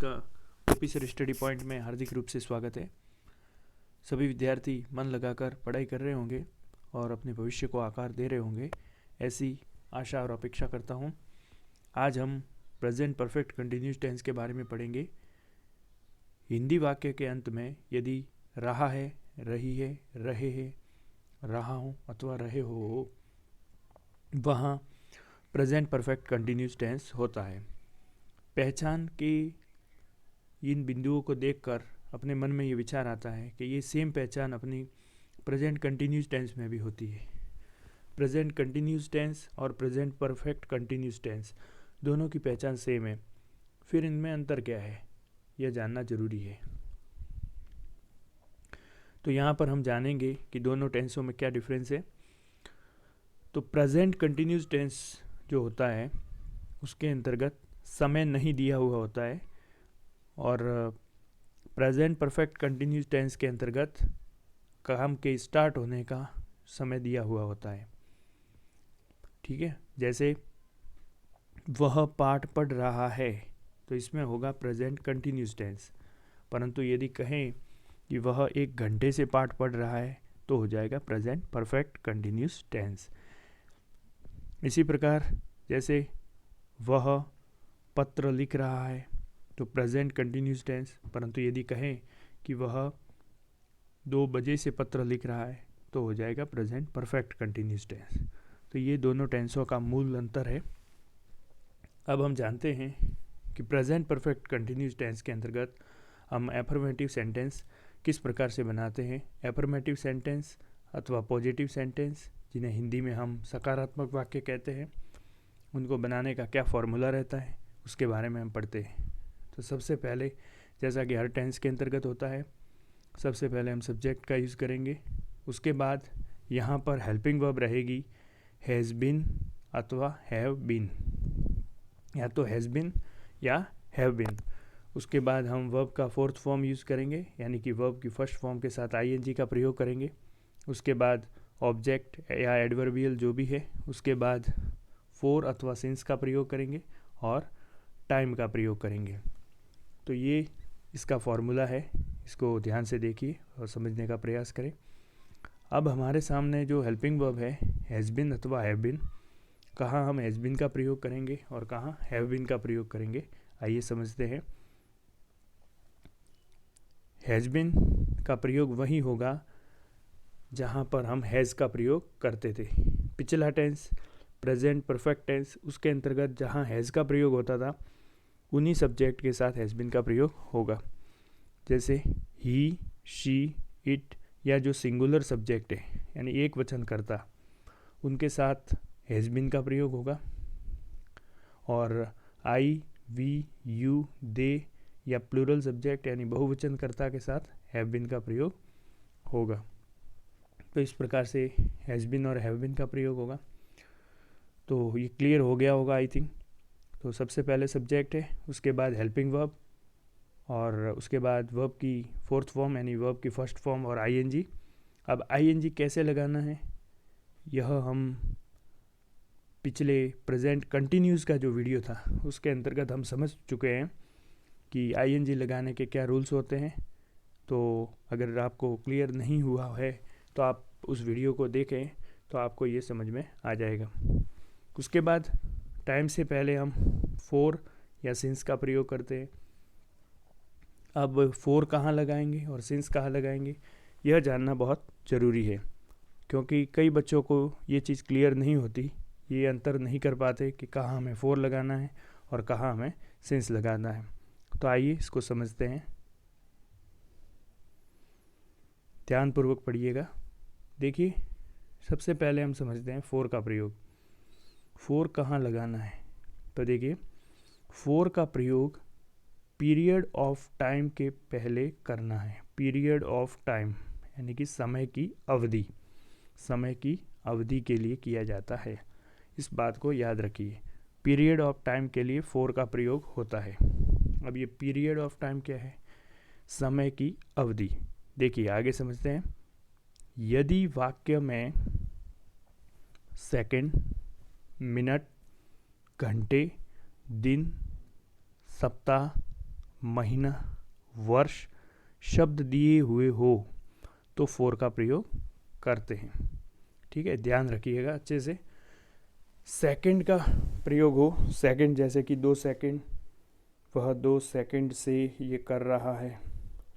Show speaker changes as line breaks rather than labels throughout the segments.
का officer study point में हार्दिक रूप से स्वागत है। सभी विद्यार्थी मन लगाकर पढ़ाई कर रहे होंगे और अपने भविष्य को आकार दे रहे होंगे, ऐसी आशा और अपेक्षा करता हूँ। आज हम प्रेजेंट परफेक्ट कंटिन्यूस टेंस के बारे में पढ़ेंगे। हिंदी वाक्य के अंत में यदि रहा है, रही है, रहे हैं, रहा हूँ अथवा रहे हो, वहाँ प्रेजेंट परफेक्ट कंटिन्यूस टेंस होता है। पहचान के इन बिंदुओं को देखकर अपने मन में ये विचार आता है कि ये सेम पहचान अपनी प्रेजेंट कंटिन्यूस टेंस में भी होती है। प्रेजेंट कंटिन्यूस टेंस और प्रेजेंट परफेक्ट कंटिन्यूस टेंस दोनों की पहचान सेम है। फिर इनमें अंतर क्या है, यह जानना जरूरी है। तो यहाँ पर हम जानेंगे कि दोनों टेंसों में क्या डिफरेंस है। तो प्रेजेंट कंटिन्यूस टेंस जो होता है उसके अंतर्गत समय नहीं दिया हुआ होता है और प्रेजेंट परफेक्ट कंटिन्यूस टेंस के अंतर्गत काम के स्टार्ट होने का समय दिया हुआ होता है। ठीक है, जैसे वह पाठ पढ़ रहा है तो इसमें होगा प्रेजेंट कंटिन्यूस टेंस, परंतु यदि कहें कि वह 1 घंटे से पाठ पढ़ रहा है तो हो जाएगा प्रेजेंट परफेक्ट कंटिन्यूस टेंस। इसी प्रकार जैसे वह पत्र लिख रहा है तो प्रेजेंट कंटिन्यूस टेंस, परंतु यदि कहें कि वह 2 बजे से पत्र लिख रहा है तो हो जाएगा प्रेजेंट परफेक्ट कंटिन्यूस टेंस। तो ये दोनों टेंसों का मूल अंतर है। अब हम जानते हैं कि प्रेजेंट परफेक्ट कंटिन्यूस टेंस के अंतर्गत हम एफर्मेटिव सेंटेंस किस प्रकार से बनाते हैं। एफर्मेटिव सेंटेंस अथवा पॉजिटिव सेंटेंस, जिन्हें हिंदी में हम सकारात्मक वाक्य कहते हैं, उनको बनाने का क्या फॉर्मूला रहता है उसके बारे में हम पढ़ते हैं। तो सबसे पहले, जैसा कि हर टेंस के अंतर्गत होता है, सबसे पहले हम सब्जेक्ट का यूज़ करेंगे। उसके बाद यहाँ पर हेल्पिंग वर्ब रहेगी हैज़ बीन अथवा हैव बीन, या तो हैज़ बीन या हैव बीन। उसके बाद हम वर्ब का फोर्थ फॉर्म यूज़ करेंगे, यानी कि वर्ब की फर्स्ट फॉर्म के साथ आईएनजी का प्रयोग करेंगे। उसके बाद ऑब्जेक्ट या एडवर्बियल जो भी है, उसके बाद फोर अथवा सिंस का प्रयोग करेंगे और टाइम का प्रयोग करेंगे। तो ये इसका फॉर्मूला है, इसको ध्यान से देखिए और समझने का प्रयास करें। अब हमारे सामने जो हेल्पिंग वर्ब है हैज़ बीन अथवा हैव बीन, कहाँ हम हैज़ बीन का प्रयोग करेंगे और कहाँ हैव बीन का प्रयोग करेंगे, आइए समझते हैं। हैज़ बीन का प्रयोग वही होगा जहाँ पर हम हैज़ का प्रयोग करते थे। पिछला टेंस प्रेजेंट परफेक्ट टेंस, उसके अंतर्गत जहाँ हैज़ का प्रयोग होता था उन्हीं सब्जेक्ट के साथ हैज़ बीन का प्रयोग होगा। जैसे ही, शी, इट, या जो सिंगुलर सब्जेक्ट है यानी एक वचन कर्ता, उनके साथ हैज़ बीन का प्रयोग होगा। और आई, वी, यू, दे या प्लूरल सब्जेक्ट यानी बहुवचन कर्ता के साथ हैव बीन का प्रयोग होगा। तो इस प्रकार से हैज़ बीन और हैव बीन का प्रयोग होगा। तो ये क्लियर हो गया होगा आई थिंक। तो सबसे पहले सब्जेक्ट है, उसके बाद हेल्पिंग वर्ब और उसके बाद वर्ब की फोर्थ फॉर्म यानी वर्ब की फर्स्ट फॉर्म और आईएनजी। अब आईएनजी कैसे लगाना है यह हम पिछले प्रेजेंट कंटिन्यूस का जो वीडियो था उसके अंतर्गत हम समझ चुके हैं कि आईएनजी लगाने के क्या रूल्स होते हैं। तो अगर आपको क्लियर नहीं हुआ है तो आप उस वीडियो को देखें तो आपको ये समझ में आ जाएगा। उसके बाद टाइम से पहले हम फोर या सिंस का प्रयोग करते हैं। अब फोर कहाँ लगाएंगे और सिंस कहाँ लगाएंगे यह जानना बहुत ज़रूरी है, क्योंकि कई बच्चों को ये चीज़ क्लियर नहीं होती, ये अंतर नहीं कर पाते कि कहाँ हमें फोर लगाना है और कहाँ हमें सिंस लगाना है। तो आइए इसको समझते हैं, ध्यानपूर्वक पढ़िएगा। देखिए, सबसे पहले हम समझते हैं फोर का प्रयोग। फोर कहाँ लगाना है, तो देखिए फोर का प्रयोग पीरियड ऑफ टाइम के पहले करना है। पीरियड ऑफ टाइम यानी कि समय की अवधि, समय की अवधि के लिए किया जाता है। इस बात को याद रखिए, पीरियड ऑफ टाइम के लिए फोर का प्रयोग होता है। अब ये पीरियड ऑफ टाइम क्या है, समय की अवधि। देखिए आगे समझते हैं। यदि वाक्य में सेकंड, मिनट, घंटे, दिन, सप्ताह, महीना, वर्ष शब्द दिए हुए हो तो फोर का प्रयोग करते हैं। ठीक है, ध्यान रखिएगा अच्छे से। सेकंड का प्रयोग हो, सेकंड जैसे कि 2 सेकंड, वह 2 सेकंड से ये कर रहा है,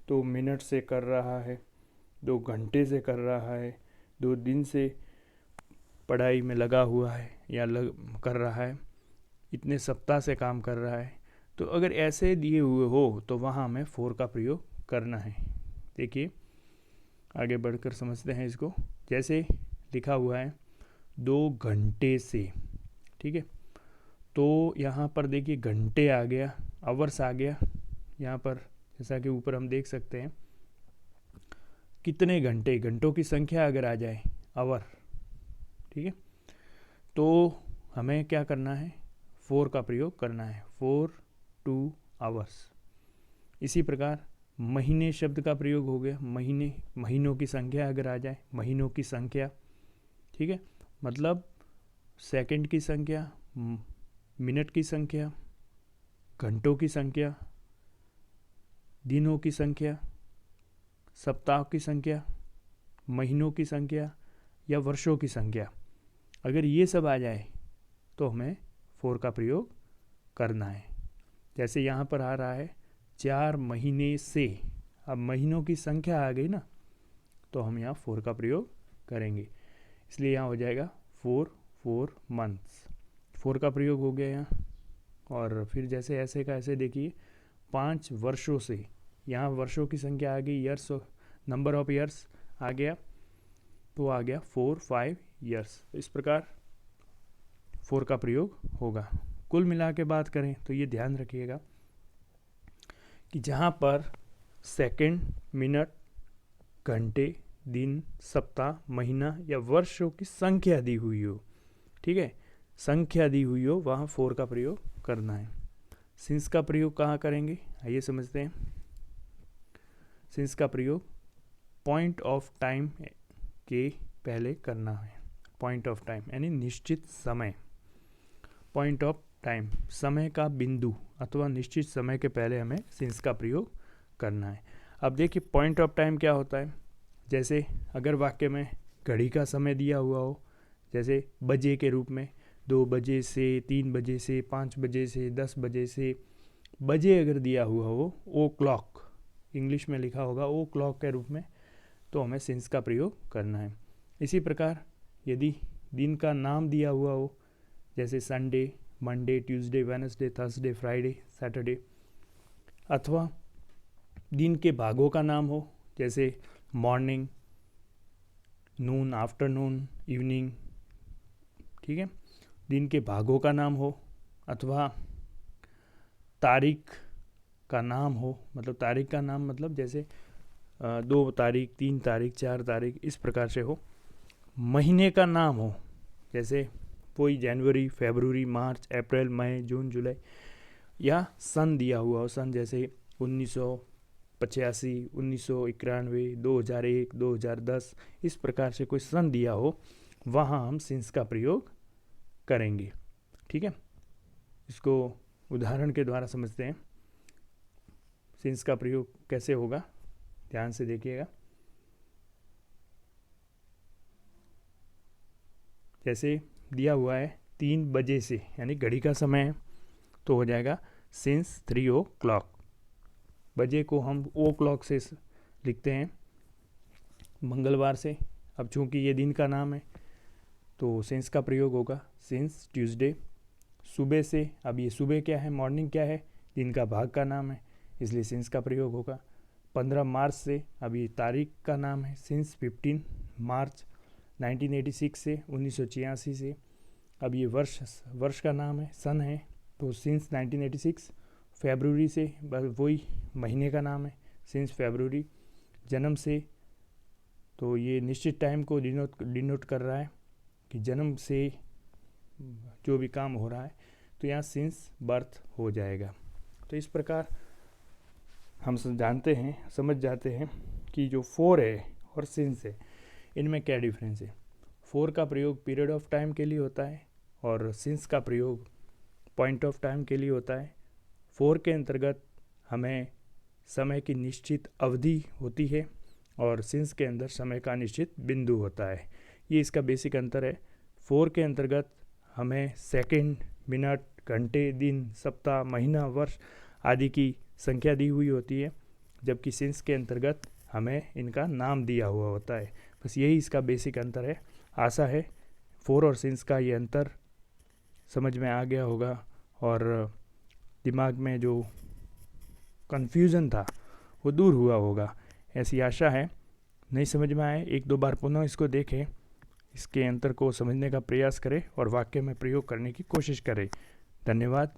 2 मिनट से कर रहा है, 2 घंटे से कर रहा है, 2 दिन से पढ़ाई में लगा हुआ है या कर रहा है, इतने सप्ताह से काम कर रहा है। तो अगर ऐसे दिए हुए हो तो वहाँ हमें फोर का प्रयोग करना है। देखिए आगे बढ़कर समझते हैं इसको। जैसे लिखा हुआ है 2 घंटे से, ठीक है, तो यहाँ पर देखिए घंटे आ गया, आवर्स आ गया। यहाँ पर जैसा कि ऊपर हम देख सकते हैं कितने घंटे, घंटों की संख्या अगर आ जाए आवर, ठीक है, तो हमें क्या करना है, फोर का प्रयोग करना है, 4 2 आवर्स। इसी प्रकार महीने शब्द का प्रयोग हो गया, महीने, महीनों की संख्या अगर आ जाए, महीनों की संख्या, ठीक है, मतलब सेकंड की संख्या, मिनट की संख्या, घंटों की संख्या, दिनों की संख्या, सप्ताह की संख्या, महीनों की संख्या या वर्षों की संख्या, अगर ये सब आ जाए तो हमें फोर का प्रयोग करना है। जैसे यहाँ पर आ रहा है 4 महीने से, अब महीनों की संख्या आ गई ना, तो हम यहाँ फोर का प्रयोग करेंगे, इसलिए यहाँ हो जाएगा 4 मंथ्स, फोर का प्रयोग हो गया यहाँ। और फिर जैसे ऐसे का ऐसे देखिए 5 वर्षों से, यहाँ वर्षों की संख्या आ गई, ईयर्स, नंबर ऑफ ईयर्स आ गया, तो आ गया 4 5 ईयर्स। तो इस प्रकार फोर का प्रयोग होगा। कुल मिला के बात करें तो ये ध्यान रखिएगा कि जहाँ पर सेकंड, मिनट, घंटे, दिन, सप्ताह, महीना या वर्षों की संख्या दी हुई हो, ठीक है, संख्या दी हुई हो, वहाँ फोर का प्रयोग करना है। सिंस का प्रयोग कहाँ करेंगे, आइए समझते हैं। सिंस का प्रयोग पॉइंट ऑफ टाइम के पहले करना है। पॉइंट ऑफ टाइम यानी निश्चित समय, पॉइंट ऑफ टाइम समय का बिंदु अथवा निश्चित समय के पहले हमें सिंस का प्रयोग करना है। अब देखिए पॉइंट ऑफ टाइम क्या होता है। जैसे अगर वाक्य में घड़ी का समय दिया हुआ हो, जैसे बजे के रूप में 2 बजे से, 3 बजे से, 5 बजे से, 10 बजे से, बजे अगर दिया हुआ हो, ओ क्लॉक इंग्लिश में लिखा होगा ओ क्लॉक के रूप में, तो हमें सिंस का प्रयोग करना है। इसी प्रकार यदि दिन का नाम दिया हुआ हो, जैसे Sunday, Monday, Tuesday, Wednesday, Thursday, Friday, Saturday, अथवा दिन के भागों का नाम हो, जैसे मॉर्निंग, नून, आफ्टरनून, इवनिंग, ठीक है, दिन के भागों का नाम हो, अथवा तारीख का नाम हो, मतलब तारीख का नाम मतलब जैसे 2 तारीख, 3 तारीख, 4 तारीख, इस प्रकार से हो। महीने का नाम हो, जैसे कोई जनवरी, फरवरी, मार्च, अप्रैल, मई, जून, जुलाई, या सन दिया हुआ हो, सन जैसे 1985, 1991, 2001, 2010, इस प्रकार से कोई सन दिया हो, वहाँ हम सिंस का प्रयोग करेंगे। ठीक है, इसको उदाहरण के द्वारा समझते हैं। सिंस का प्रयोग कैसे होगा, ध्यान से देखिएगा। जैसे दिया हुआ है 3 बजे से, यानी घड़ी का समय है, तो हो जाएगा सिंस 3 o'clock। बजे को हम ओ क्लॉक से लिखते हैं, मंगलवार से। अब चूंकि ये दिन का नाम है तो सिंस का प्रयोग होगा सिंस ट्यूसडे। सुबह से, अब ये सुबह क्या है, मॉर्निंग क्या है, दिन का भाग का नाम है, इसलिए सिंस का प्रयोग होगा। 15 मार्च से, अब ये तारीख का नाम है, सिंस 15 मार्च 1986 से, 1986 से। अब ये वर्ष का नाम है, सन है, तो सिंस 1986। फरवरी से, बस वही महीने का नाम है, सिंस फरवरी। जन्म से, तो ये निश्चित टाइम को डिनोट कर रहा है कि जन्म से जो भी काम हो रहा है, तो यहाँ सिंस बर्थ हो जाएगा। तो इस प्रकार हम जानते हैं, समझ जाते हैं कि जो 4 है और सिंस है, इनमें क्या डिफरेंस है। 4 का प्रयोग पीरियड ऑफ टाइम के लिए होता है और सिंस का प्रयोग पॉइंट ऑफ टाइम के लिए होता है। 4 के अंतर्गत हमें समय की निश्चित अवधि होती है और सिंस के अंदर समय का निश्चित बिंदु होता है। ये इसका बेसिक अंतर है। फोर के अंतर्गत हमें सेकंड, मिनट, घंटे, दिन, सप्ताह, महीना, वर्ष आदि की संख्या दी हुई होती है, जबकि सिंस के अंतर्गत हमें इनका नाम दिया हुआ होता है। बस यही इसका बेसिक अंतर है। आशा है फोर और सिंस का ये अंतर समझ में आ गया होगा और दिमाग में जो कन्फ्यूज़न था वो दूर हुआ होगा, ऐसी आशा है। नहीं समझ में आए, एक दो बार पुनः इसको देखें, इसके अंतर को समझने का प्रयास करें और वाक्य में प्रयोग करने की कोशिश करें। धन्यवाद।